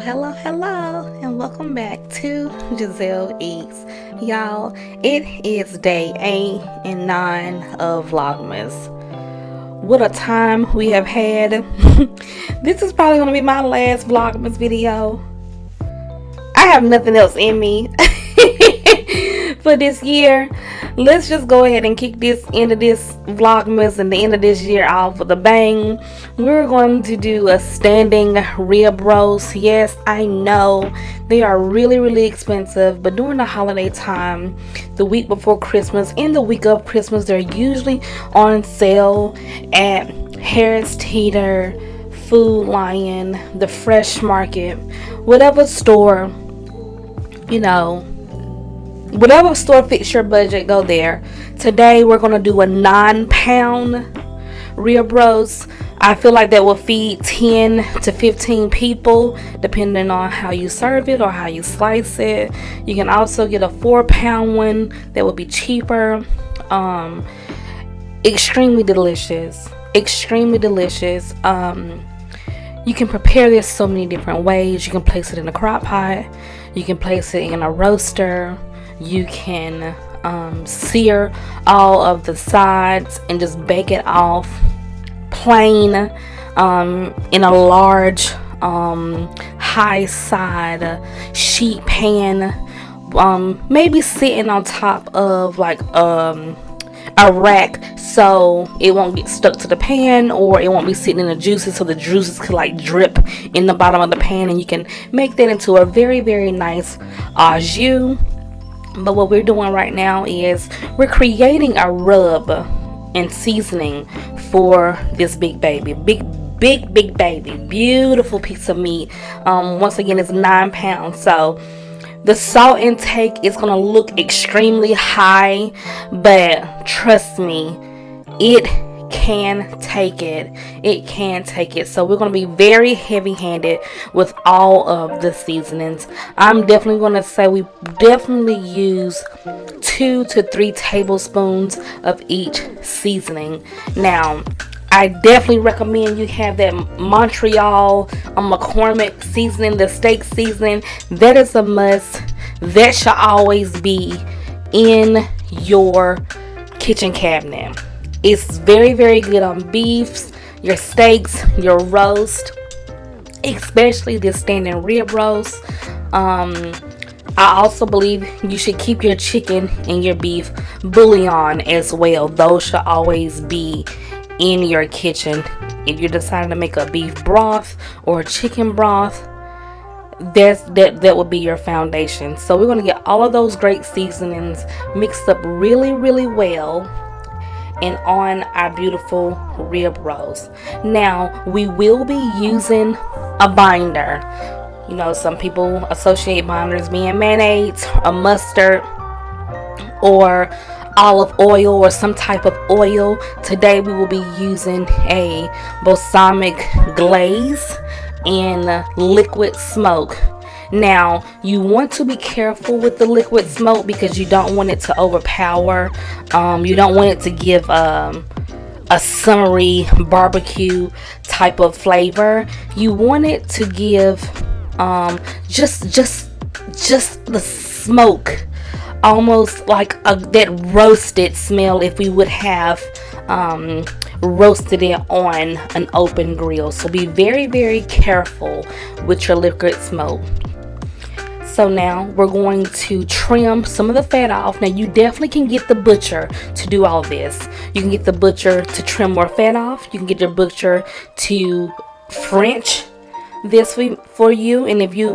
Hello, and welcome back to Giselle Eats. Y'all, it is day 8 and 9 of Vlogmas. What a time we have had. This is probably going to be my last Vlogmas video. I have nothing else in me for this year. Let's just go ahead and kick this into this Vlogmas and the end of this year off with a bang. We're going to do a standing rib roast. Yes, I know they are really expensive, but during the holiday time, the week before Christmas and the week of Christmas, they're usually on sale at Harris Teeter, Food Lion, the Fresh Market, whatever store, whatever store fits your budget, go there. Today we're going to do a 9-pound rib roast. I feel like that will feed 10 to 15 people depending on how you serve it or how you slice it. You can also get a 4-pound one that will be cheaper. Extremely delicious. You can prepare this so many different ways. You can place it in a crock pot. You can place it in a roaster. You can sear all of the sides and just bake it off plain in a large high side sheet pan, maybe sitting on top of like a rack so it won't get stuck to the pan, or it won't be sitting in the juices so the juices could like drip in the bottom of the pan, and you can make that into a very nice au jus. But what we're doing right now is we're creating a rub and seasoning for this big baby. Big baby. Beautiful piece of meat. Once again, it's 9 pounds. So the salt intake is going to look extremely high, but trust me, it can take it. So we're going to be very heavy-handed with all of the seasonings. I'm definitely going to say we definitely use 2 to 3 tablespoons of each seasoning. Now, I definitely recommend you have that Montreal McCormick seasoning, the steak seasoning. That is a must. That should always be in your kitchen cabinet. It's very good on beefs, your steaks, your roast, especially this standing rib roast. I also believe you should keep your chicken and your beef bouillon as well. Those should always be in your kitchen. If you're deciding to make a beef broth or a chicken broth, that would be your foundation. So we're going to get all of those great seasonings mixed up really well and on our beautiful rib roast. Now we will be using a binder. Some people associate binders being mayonnaise or mustard or olive oil or some type of oil. Today we will be using a balsamic glaze and liquid smoke. Now, you want to be careful with the liquid smoke because you don't want it to overpower. You don't want it to give a summery barbecue type of flavor. You want it to give just the smoke, almost like that roasted smell if we would have roasted it on an open grill. So be very careful with your liquid smoke. So now we're going to trim some of the fat off. Now you definitely can get the butcher to do all this. You can get the butcher to trim more fat off. You can get your butcher to French this for you. And if you're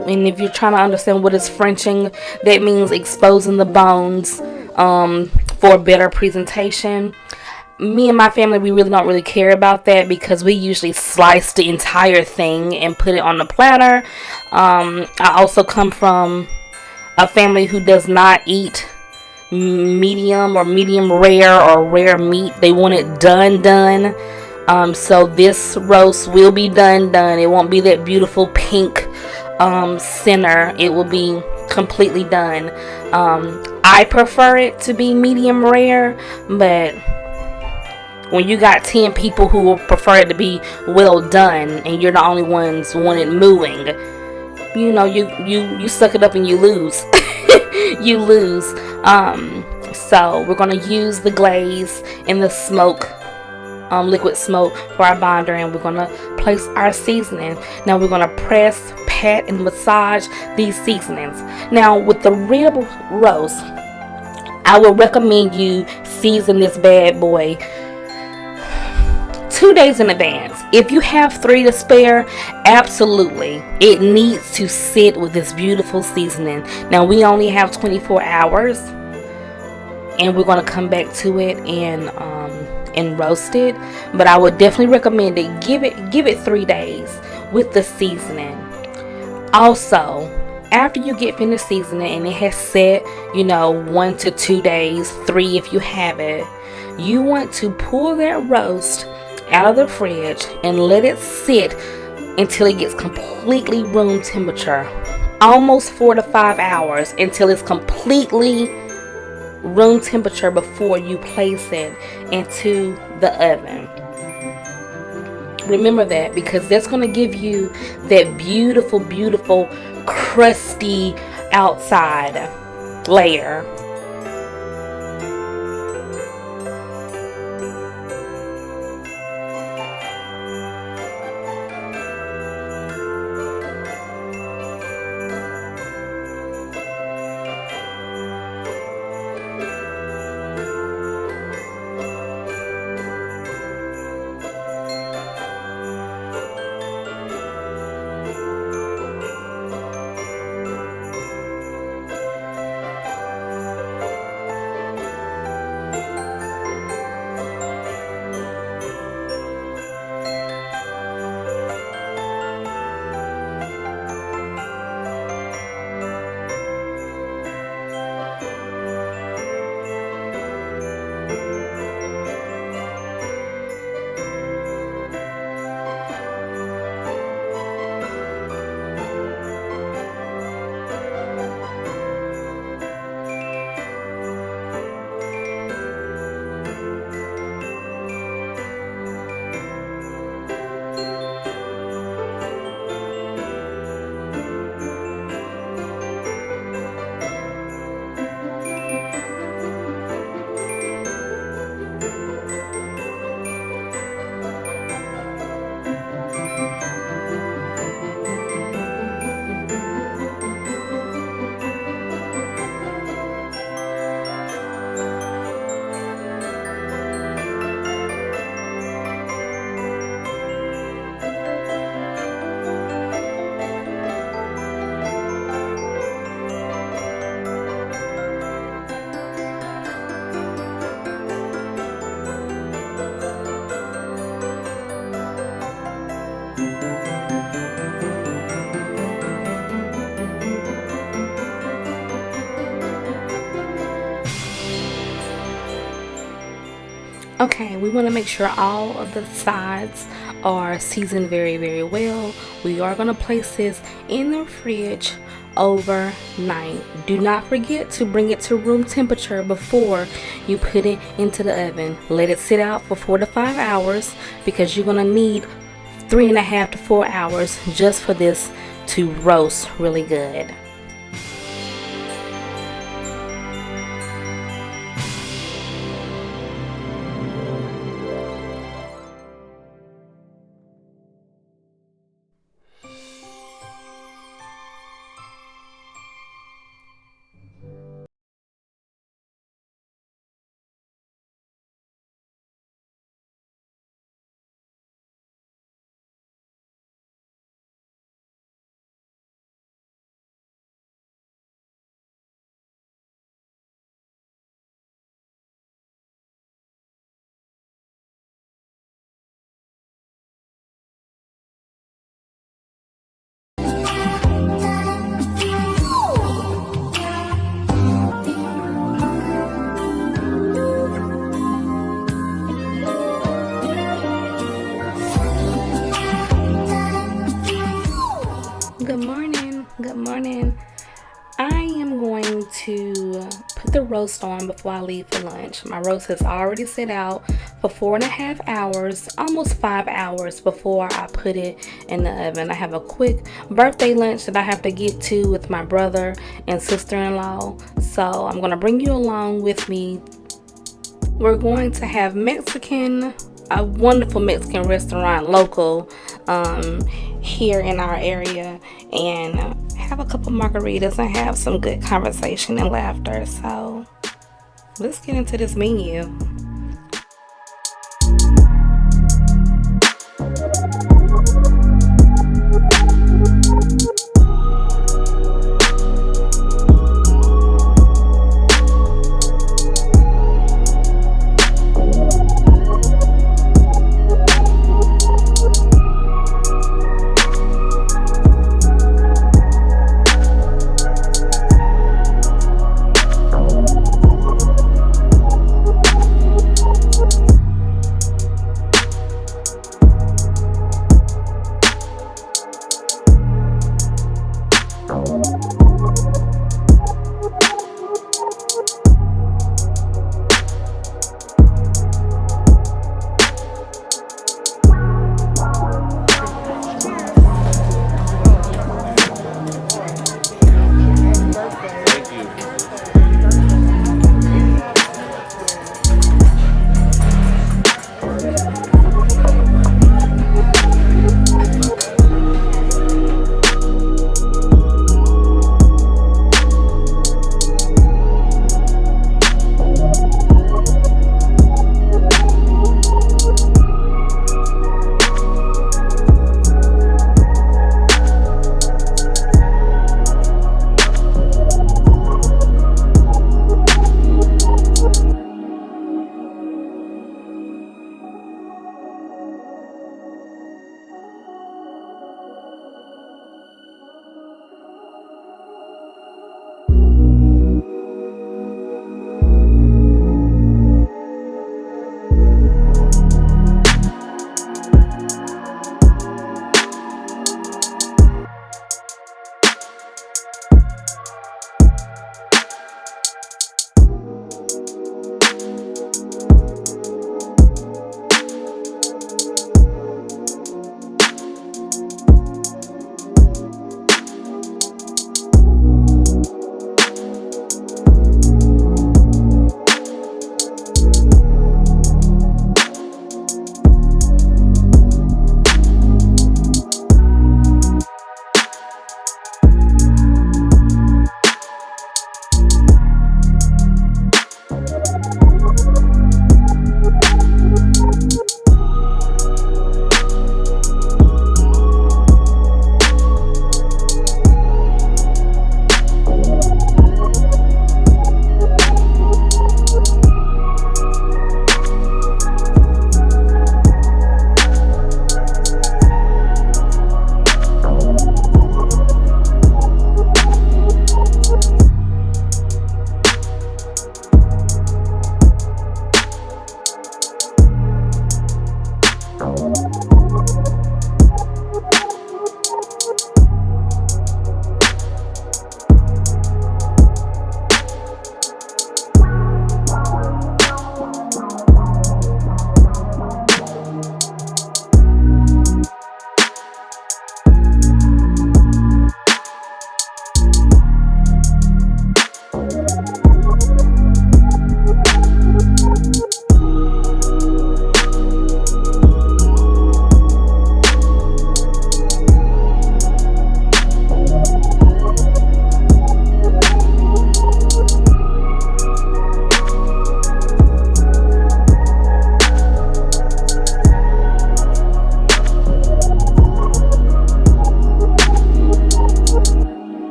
trying to understand what is Frenching, that means exposing the bones for better presentation. Me and my family, we really don't care about that because we usually slice the entire thing and put it on the platter. I also come from a family who does not eat medium or medium rare or rare meat. They want it done. So this roast will be done. It won't be that beautiful pink center. It will be completely done. I prefer it to be medium rare, but when you got 10 people who will prefer it to be well done and you're the only ones wanting mooing, you suck it up and you lose. You lose. So we're gonna use the glaze and the smoke, liquid smoke for our binder, and we're gonna place our seasoning. Now we're gonna press, pat, and massage these seasonings. Now with the rib roast, I would recommend you season this bad boy 2 days in advance. If you have 3 to spare, absolutely, it needs to sit with this beautiful seasoning. Now we only have 24 hours, and we're going to come back to it and roast it. But I would definitely recommend it. Give it 3 days with the seasoning. Also, after you get finished seasoning and it has set, 1 to 2 days, 3 if you have it, you want to pull that roast out of the fridge and let it sit until it gets completely room temperature. Almost 4 to 5 hours until it's completely room temperature before you place it into the oven. Remember that, because that's going to give you that beautiful, beautiful, crusty outside layer. Okay, we want to make sure all of the sides are seasoned very, very well. We are going to place this in the fridge overnight. Do not forget to bring it to room temperature before you put it into the oven. Let it sit out for 4 to 5 hours, because you're going to need 3.5 to 4 hours just for this to roast really good. Good morning. I am going to put the roast on before I leave for lunch. My roast has already set out for 4.5 hours, almost 5 hours before I put it in the oven. I have a quick birthday lunch that I have to get to with my brother and sister-in-law, so I'm gonna bring you along with me. We're going to have a wonderful Mexican restaurant, local, here in our area, and have a couple margaritas and have some good conversation and laughter. So let's get into this menu.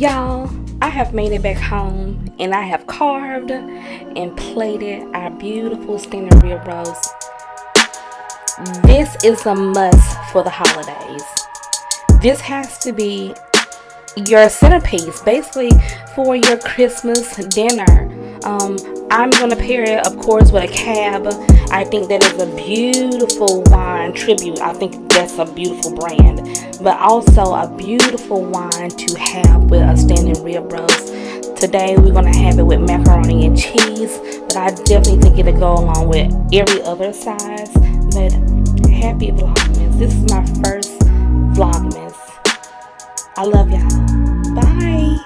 Y'all, I have made it back home and I have carved and plated our beautiful standing rib roast. This is a must for the holidays. This has to be your centerpiece, basically, for your Christmas dinner. I'm gonna pair it, of course, with a cab. I think that is a beautiful wine tribute. I think that's a beautiful brand, but also a beautiful wine to have with a standing rib roast. Today we're gonna have it with macaroni and cheese, but I definitely think it'll go along with every other size. But happy Vlogmas! This is my first Vlogmas. I love y'all. Bye.